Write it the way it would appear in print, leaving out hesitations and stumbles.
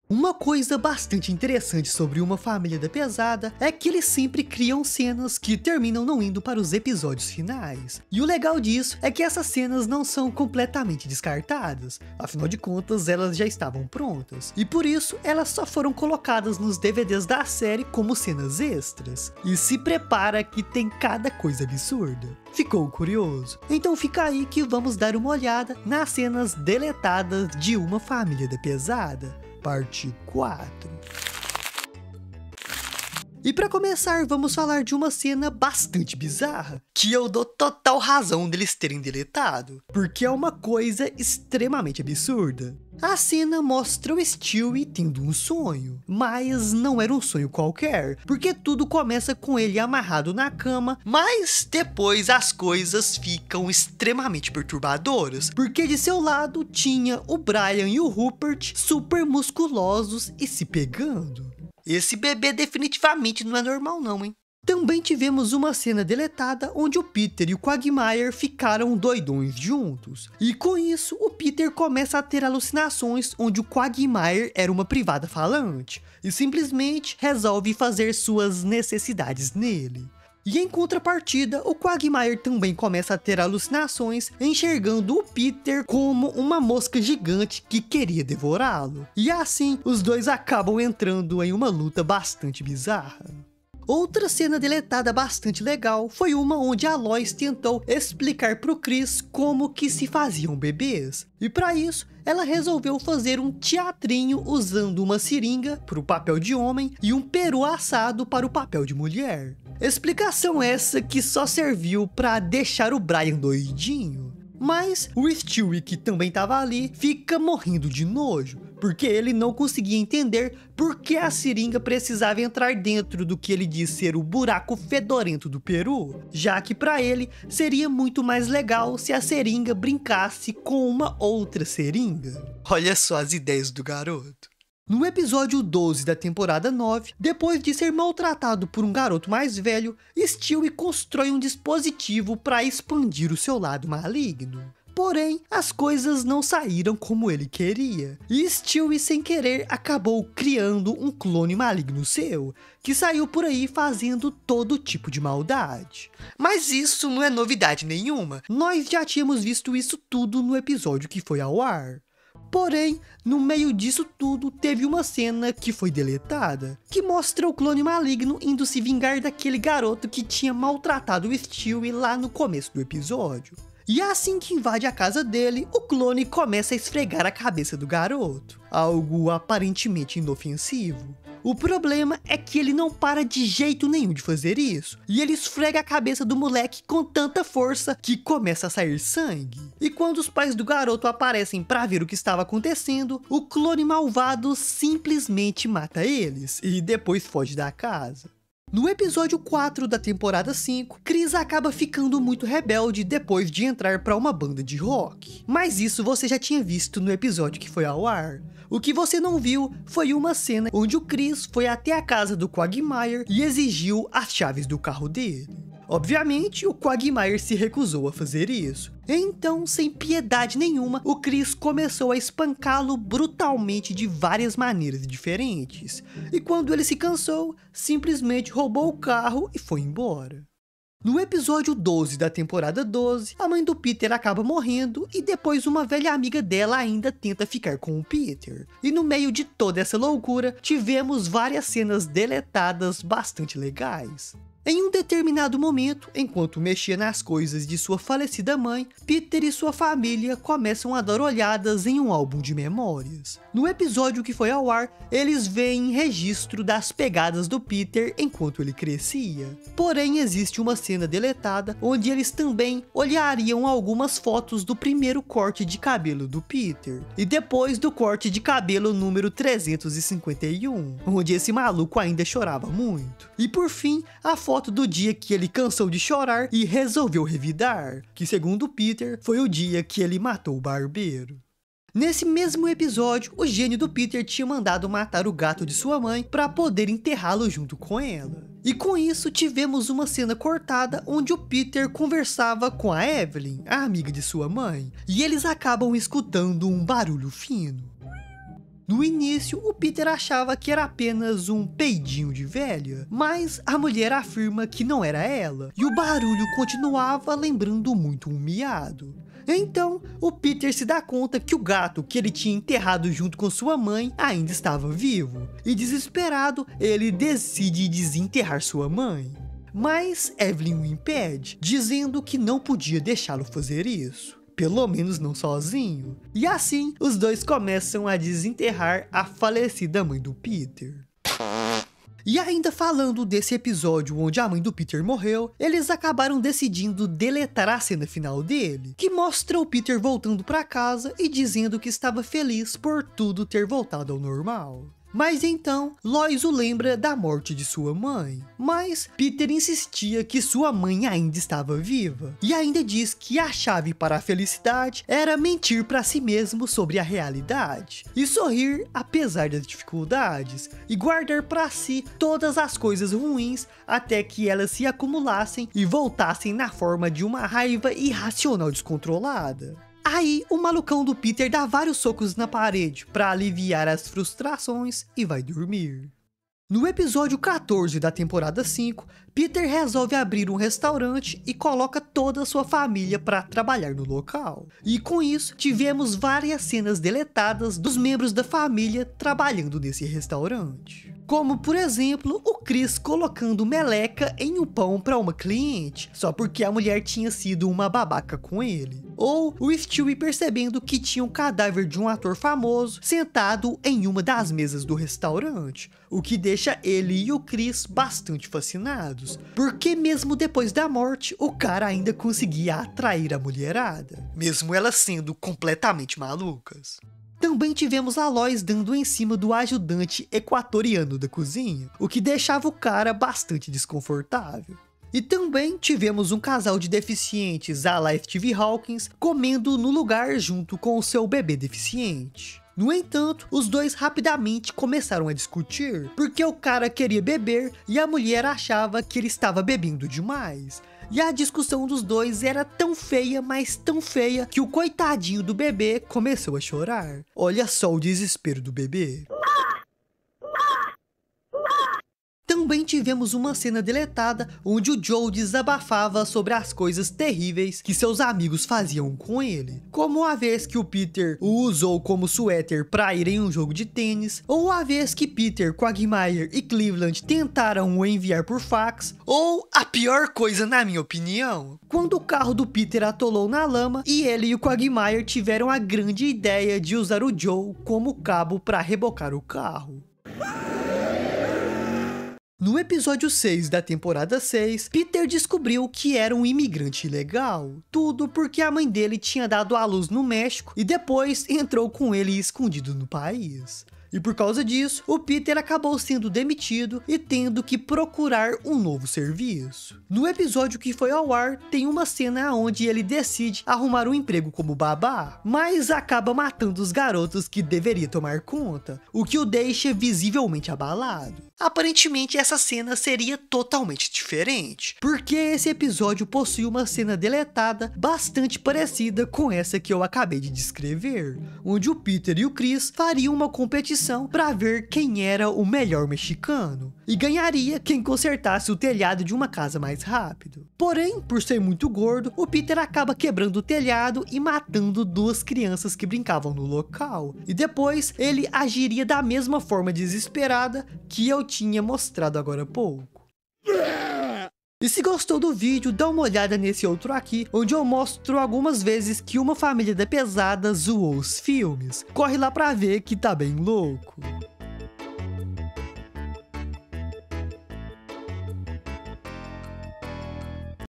Uma coisa bastante interessante sobre Uma Família da Pesada é que eles sempre criam cenas que terminam não indo para os episódios finais. E o legal disso é que essas cenas não são completamente descartadas, afinal de contas elas já estavam prontas. E por isso elas só foram colocadas nos DVDs da série como cenas extras. E se prepara que tem cada coisa absurda. Ficou curioso? Então fica aí que vamos dar uma olhada nas cenas deletadas de Uma Família da Pesada. Parte 4. E para começar, vamos falar de uma cena bastante bizarra, que eu dou total razão deles terem deletado, porque é uma coisa extremamente absurda. A cena mostra o Stewie tendo um sonho, mas não era um sonho qualquer, porque tudo começa com ele amarrado na cama, mas depois as coisas ficam extremamente perturbadoras, porque de seu lado tinha o Brian e o Rupert super musculosos e se pegando. Esse bebê definitivamente não é normal não, hein? Também tivemos uma cena deletada onde o Peter e o Quagmire ficaram doidões juntos. E com isso, o Peter começa a ter alucinações onde o Quagmire era uma privada falante e simplesmente resolve fazer suas necessidades nele. E em contrapartida, o Quagmire também começa a ter alucinações, enxergando o Peter como uma mosca gigante que queria devorá-lo. E assim, os dois acabam entrando em uma luta bastante bizarra. Outra cena deletada bastante legal foi uma onde a Lois tentou explicar pro Chris como que se faziam bebês. E para isso, ela resolveu fazer um teatrinho usando uma seringa para o papel de homem e um peru assado para o papel de mulher. Explicação essa que só serviu para deixar o Brian doidinho. Mas o Stewie, que também estava ali, fica morrendo de nojo, porque ele não conseguia entender por que a seringa precisava entrar dentro do que ele diz ser o buraco fedorento do peru, já que para ele seria muito mais legal se a seringa brincasse com uma outra seringa. Olha só as ideias do garoto. No episódio 12 da temporada 9, depois de ser maltratado por um garoto mais velho, Stewie constrói um dispositivo para expandir o seu lado maligno. Porém, as coisas não saíram como ele queria, e Stewie sem querer acabou criando um clone maligno seu, que saiu por aí fazendo todo tipo de maldade. Mas isso não é novidade nenhuma, nós já tínhamos visto isso tudo no episódio que foi ao ar. Porém, no meio disso tudo, teve uma cena que foi deletada, que mostra o clone maligno indo se vingar daquele garoto que tinha maltratado o Stewie lá no começo do episódio. E assim que invade a casa dele, o clone começa a esfregar a cabeça do garoto, algo aparentemente inofensivo. O problema é que ele não para de jeito nenhum de fazer isso, e ele esfrega a cabeça do moleque com tanta força que começa a sair sangue. E quando os pais do garoto aparecem para ver o que estava acontecendo, o clone malvado simplesmente mata eles e depois foge da casa. No episódio 4 da temporada 5, Chris acaba ficando muito rebelde depois de entrar para uma banda de rock. Mas isso você já tinha visto no episódio que foi ao ar. O que você não viu foi uma cena onde o Chris foi até a casa do Quagmire e exigiu as chaves do carro dele. Obviamente, o Quagmire se recusou a fazer isso. Então, sem piedade nenhuma, o Chris começou a espancá-lo brutalmente de várias maneiras diferentes. E quando ele se cansou, simplesmente roubou o carro e foi embora. No episódio 12 da temporada 12, a mãe do Peter acaba morrendo e depois uma velha amiga dela ainda tenta ficar com o Peter. E no meio de toda essa loucura, tivemos várias cenas deletadas bastante legais. Em um determinado momento, enquanto mexia nas coisas de sua falecida mãe, Peter e sua família começam a dar olhadas em um álbum de memórias. No episódio que foi ao ar, eles veem registro das pegadas do Peter enquanto ele crescia. Porém, existe uma cena deletada onde eles também olhariam algumas fotos do primeiro corte de cabelo do Peter e depois do corte de cabelo número 351, onde esse maluco ainda chorava muito. E por fim, a foto do dia que ele cansou de chorar e resolveu revidar, que segundo Peter, foi o dia que ele matou o barbeiro. Nesse mesmo episódio, o gênio do Peter tinha mandado matar o gato de sua mãe para poder enterrá-lo junto com ela. E com isso, tivemos uma cena cortada onde o Peter conversava com a Evelyn, a amiga de sua mãe, e eles acabam escutando um barulho fino. No início, o Peter achava que era apenas um peidinho de velha, mas a mulher afirma que não era ela, e o barulho continuava lembrando muito um miado. Então, o Peter se dá conta que o gato que ele tinha enterrado junto com sua mãe ainda estava vivo, e desesperado, ele decide desenterrar sua mãe. Mas Evelyn o impede, dizendo que não podia deixá-lo fazer isso. Pelo menos não sozinho. E assim, os dois começam a desenterrar a falecida mãe do Peter. E ainda falando desse episódio onde a mãe do Peter morreu, eles acabaram decidindo deletar a cena final dele, que mostra o Peter voltando para casa e dizendo que estava feliz por tudo ter voltado ao normal. Mas então, Lois o lembra da morte de sua mãe. Mas Peter insistia que sua mãe ainda estava viva. E ainda diz que a chave para a felicidade era mentir para si mesmo sobre a realidade. E sorrir apesar das dificuldades. E guardar para si todas as coisas ruins até que elas se acumulassem e voltassem na forma de uma raiva irracional descontrolada. Aí, o malucão do Peter dá vários socos na parede para aliviar as frustrações e vai dormir. No episódio 14 da temporada 5, Peter resolve abrir um restaurante e coloca toda a sua família para trabalhar no local. E com isso, tivemos várias cenas deletadas dos membros da família trabalhando nesse restaurante. Como, por exemplo, o Chris colocando meleca em um pão para uma cliente, só porque a mulher tinha sido uma babaca com ele. Ou o Stewie percebendo que tinha um cadáver de um ator famoso sentado em uma das mesas do restaurante, o que deixa ele e o Chris bastante fascinados, porque mesmo depois da morte, o cara ainda conseguia atrair a mulherada, mesmo elas sendo completamente malucas. Também tivemos a Lois dando em cima do ajudante equatoriano da cozinha, o que deixava o cara bastante desconfortável. E também tivemos um casal de deficientes à la Steve Hawkins comendo no lugar junto com o seu bebê deficiente. No entanto, os dois rapidamente começaram a discutir, porque o cara queria beber e a mulher achava que ele estava bebendo demais. E a discussão dos dois era tão feia, mas tão feia, que o coitadinho do bebê começou a chorar. Olha só o desespero do bebê. Também tivemos uma cena deletada onde o Joe desabafava sobre as coisas terríveis que seus amigos faziam com ele, como a vez que o Peter o usou como suéter para ir em um jogo de tênis, ou a vez que Peter, Quagmire e Cleveland tentaram o enviar por fax, ou a pior coisa na minha opinião, quando o carro do Peter atolou na lama e ele e o Quagmire tiveram a grande ideia de usar o Joe como cabo para rebocar o carro. No episódio 6 da temporada 6, Peter descobriu que era um imigrante ilegal. Tudo porque a mãe dele tinha dado à luz no México e depois entrou com ele escondido no país. E por causa disso, o Peter acabou sendo demitido e tendo que procurar um novo serviço. No episódio que foi ao ar, tem uma cena onde ele decide arrumar um emprego como babá, mas acaba matando os garotos que deveria tomar conta, o que o deixa visivelmente abalado. Aparentemente essa cena seria totalmente diferente, porque esse episódio possui uma cena deletada bastante parecida com essa que eu acabei de descrever, onde o Peter e o Chris fariam uma competição para ver quem era o melhor mexicano, e ganharia quem consertasse o telhado de uma casa mais rápido. Porém, por ser muito gordo, o Peter acaba quebrando o telhado e matando duas crianças que brincavam no local, e depois ele agiria da mesma forma desesperada que eu tinha mostrado agora há pouco. E se gostou do vídeo, dá uma olhada nesse outro aqui, onde eu mostro algumas vezes que uma família da pesada zoou os filmes. Corre lá pra ver que tá bem louco.